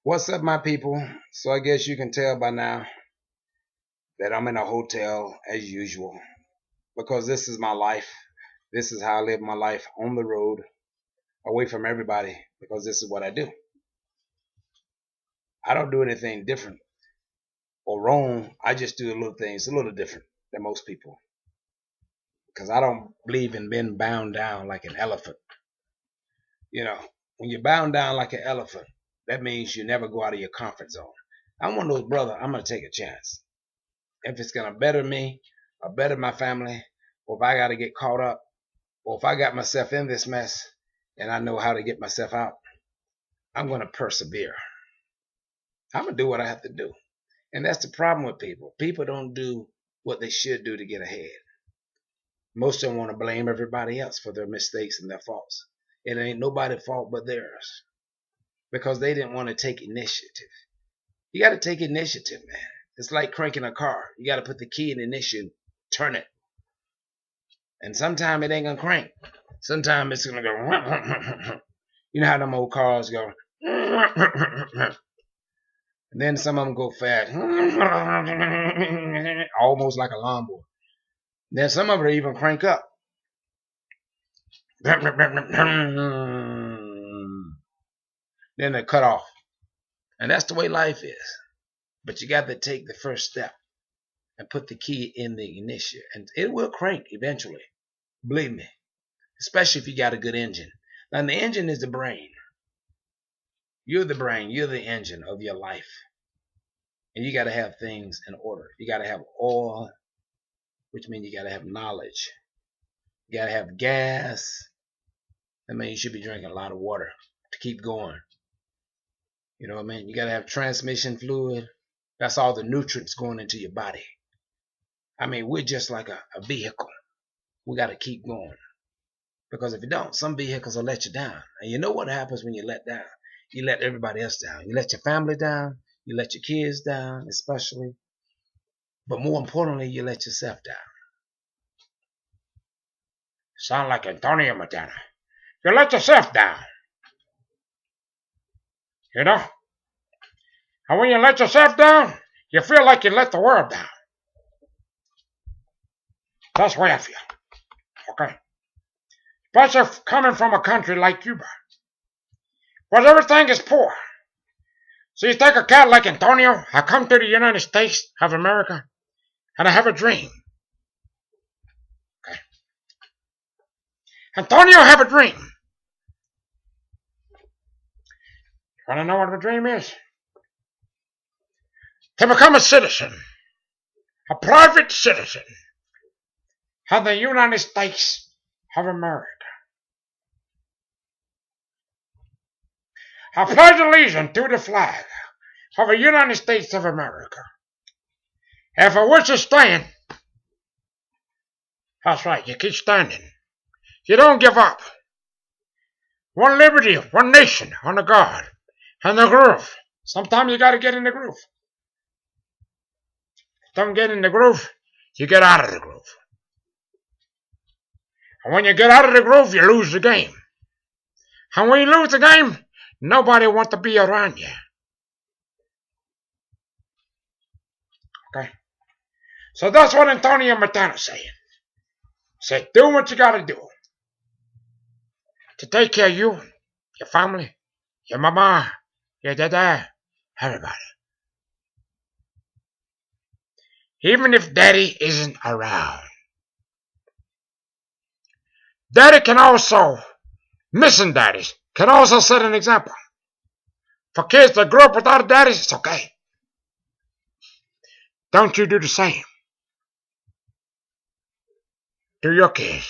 What's up, my people? So I guess you can tell by now that I'm in a hotel as usual because this is my life. This is how I live my life on the road, away from everybody, because this is what I do. I don't do anything different or wrong. I just do the little things a little different than most people because I don't believe in being bound down like an elephant. You know, when you're bound down like an elephant, that means you never go out of your comfort zone. I'm one of those brothers, I'm going to take a chance. If it's going to better me or better my family, or if I got to get caught up, or if I got myself in this mess and I know how to get myself out, I'm going to persevere. I'm going to do what I have to do. And that's the problem with people. People don't do what they should do to get ahead. Most of them want to blame everybody else for their mistakes and their faults. It ain't nobody's fault but theirs because they didn't want to take initiative. You got to take initiative, man. It's like cranking a car. You got to put the key in the ignition, turn it. And sometimes it ain't going to crank. Sometimes it's going to go. You know how them old cars go. And then some of them go fast. Almost like a lawnmower. Then some of them even crank up. Then they cut off. And that's the way life is. But you got to take the first step and put the key in the ignition. And it will crank eventually. Believe me. Especially if you got a good engine. Now the engine is the brain. You're the brain. You're the engine of your life. And you got to have things in order. You got to have oil, which means you got to have knowledge. You got to have gas. That means you should be drinking a lot of water to keep going. You know what I mean? You got to have transmission fluid. That's all the nutrients going into your body. I mean, we're just like a vehicle. We got to keep going. Because if you don't, some vehicles will let you down. And you know what happens when you let down? You let everybody else down. You let your family down. You let your kids down, especially. But more importantly, you let yourself down. Sound like Antonio Montana. You let yourself down. You know? And when you let yourself down, you feel like you let the world down. That's the way I feel. Okay? Especially coming from a country like Cuba, where everything is poor. So you take a cat like Antonio, I come to the United States of America, and I have a dream. Okay? Antonio, have a dream. You want to know what my dream is? To become a citizen, a private citizen of the United States of America. I pledge allegiance to the flag of the United States of America. If I wish to stand, that's right, you keep standing. You don't give up. One liberty, one nation, under God, and the groove. Sometimes you got to get in the groove. Don't get in the groove, you get out of the groove. And when you get out of the groove, you lose the game. And when you lose the game, nobody wants to be around you. Okay? So that's what Antonio Montana is saying. He said, do what you got to do to take care of you, your family, your mama, your dada, everybody. Even if daddy isn't around. Daddy can also, missing daddies, can also set an example. For kids that grew up without a daddy, it's okay. Don't you do the same. To your kids.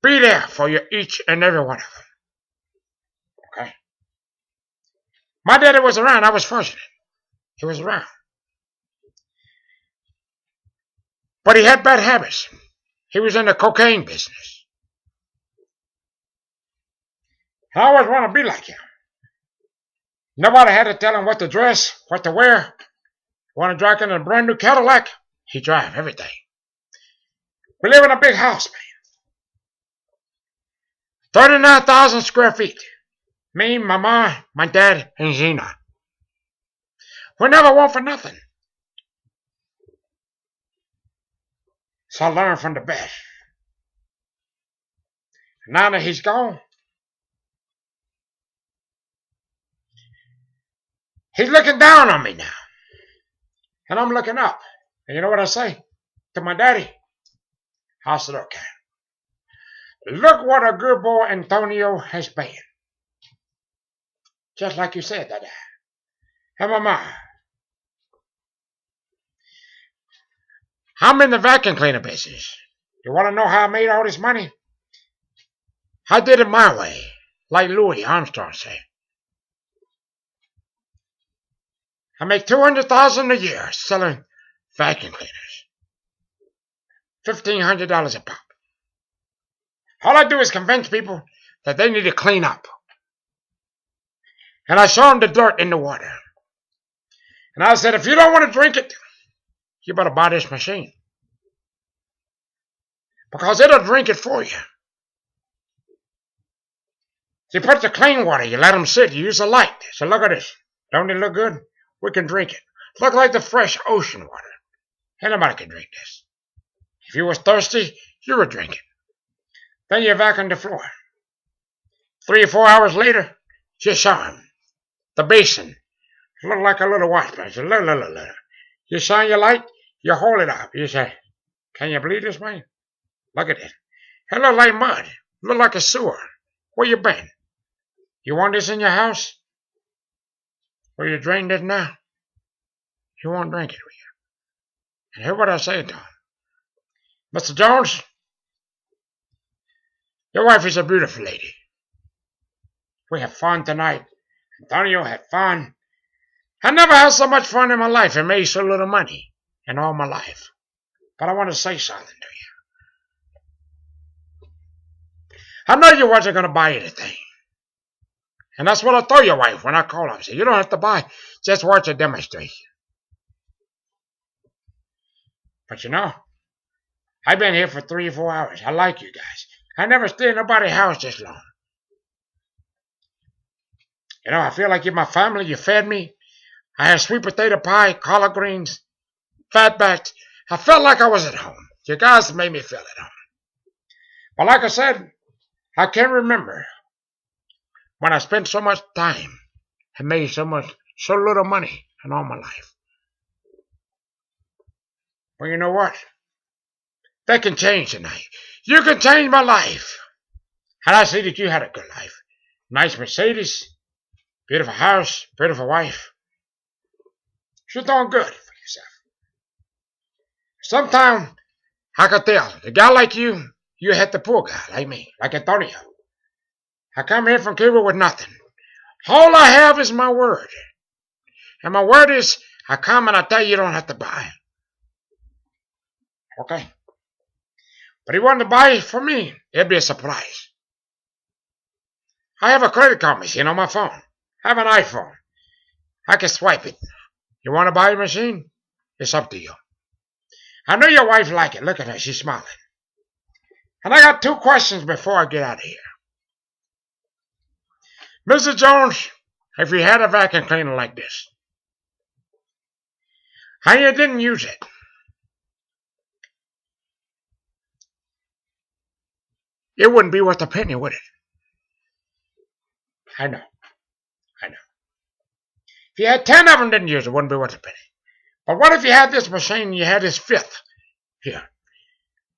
Be there for you, each and every one of them. Okay? My daddy was around. I was fortunate. He was around. But he had bad habits. He was in the cocaine business. I always want to be like him. Nobody had to tell him what to dress, what to wear. Want to drive in a brand new Cadillac? He drive everything. We live in a big house, man. 39,000 square feet. Me, my ma, my dad, and Gina. We never want for nothing. So I learned from the best. Now that he's gone, he's looking down on me now. And I'm looking up. And you know what I say to my daddy? I said, okay. Look what a good boy Antonio has been. Just like you said, Dada. And Mama, I'm in the vacuum cleaner business. You want to know how I made all this money? I did it my way, like Louis Armstrong said. I make $200,000 a year selling vacuum cleaners. $1,500 a pop. All I do is convince people that they need to clean up. And I show them the dirt in the water. And I said, if you don't want to drink it, you better buy this machine. Because it'll drink it for you. You put the clean water, you let them sit, you use a light. So look at this. Don't it look good? We can drink it. Look like the fresh ocean water. Anybody can drink this. If you was thirsty, you would drink it. Then you vacuum the floor. 3 or 4 hours later, you show him. The basin. Look like a little wash basin. You shine your light, you hold it up. You say, can you believe this, man? Look at it. It look like mud. Look like a sewer. Where you been? You want this in your house? Will you drain this now? You won't drink it, will you? And hear what I say to him. Mr. Jones, your wife is a beautiful lady. We have fun tonight. Antonio had fun. I never had so much fun in my life and made so little money in all my life. But I want to say something to you. I know you wasn't going to buy anything. And that's what I told your wife when I called her. I said, you don't have to buy. Just watch a demonstration. But you know, I've been here for 3 or 4 hours. I like you guys. I never stayed in nobody's house this long. You know, I feel like you're my family. You fed me. I had sweet potato pie, collard greens, fatbacks. I felt like I was at home. You guys made me feel at home. But like I said, I can't remember when I spent so much time and made so little money in all my life. Well, you know what? That can change tonight. You can change my life. And I see that you had a good life. Nice Mercedes, beautiful house, beautiful wife. You're doing good for yourself. Sometimes I can tell, a guy like you had the poor guy like me, like Antonio. I come here from Cuba with nothing. All I have is my word. And my word is, I come and I tell you don't have to buy. Okay? But he wanted to buy it for me. It'd be a surprise. I have a credit card machine on my phone. I have an iPhone. I can swipe it. You want to buy a machine? It's up to you. I know your wife like it. Look at her. She's smiling. And I got 2 questions before I get out of here. Mr. Jones, if you had a vacuum cleaner like this, and you didn't use it, it wouldn't be worth a penny, would it? I know. If you had 10 of them didn't use it, it wouldn't be worth a penny. But what if you had this machine and you had this 5th here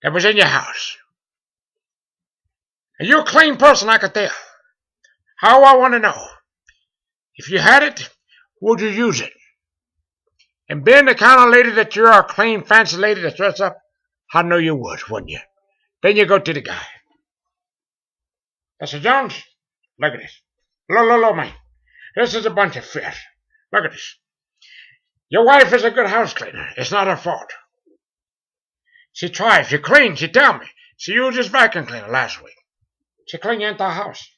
that was in your house? And you're a clean person, I could tell. How I want to know, if you had it, would you use it? And being the kind of lady that you're, a clean, fancy lady that dressed up, I know you would, wouldn't you? Then you go to the guy. Mr. Jones, look at this. Look, man. This is a bunch of fish. Look at this. Your wife is a good house cleaner. It's not her fault. She tries. She cleans. She tells me. She used this vacuum cleaner last week. She cleaned the entire house.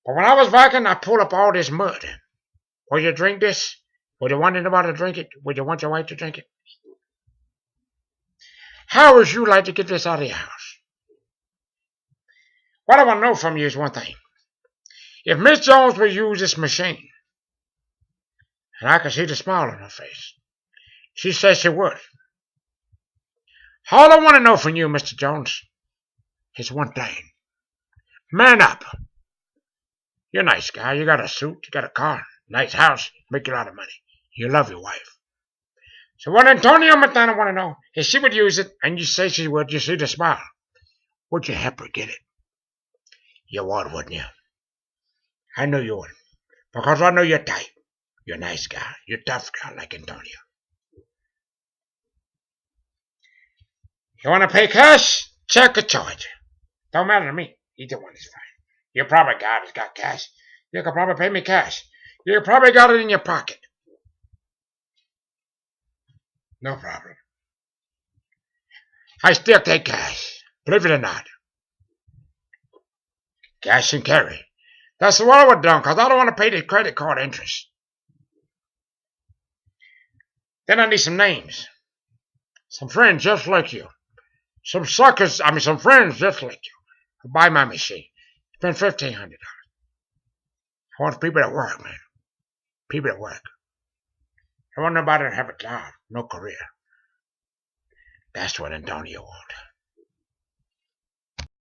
But when I was vacuuming, I pulled up all this mud. Will you drink this? Would you want anybody to drink it? Would you want your wife to drink it? How would you like to get this out of your house? What I want to know from you is one thing. If Miss Jones would use this machine, and I could see the smile on her face, she said she would. All I want to know from you, Mr. Jones, is one thing. Man up. You're a nice guy. You got a suit, you got a car, nice house, make a lot of money. You love your wife. So what Antonio Montana want to know is she would use it, and you say she would, you see the smile. Would you help her get it? You would, wouldn't you? I know you would. Because I know your type. You're a nice guy. You're a tough guy like Antonio. You want to pay cash? Check or charge? Don't matter to me. Either one is fine. You probably got cash. You could probably pay me cash. You probably got it in your pocket. No problem. I still take cash. Believe it or not. Cash and carry. That's what I would have done, because I don't want to pay the credit card interest. Then I need some names. Some friends just like you. Some friends just like you. Who buy my machine. Spend $1,500. I want people that work, man. People that work. I want nobody to have a job, no career. That's what Antonio wants.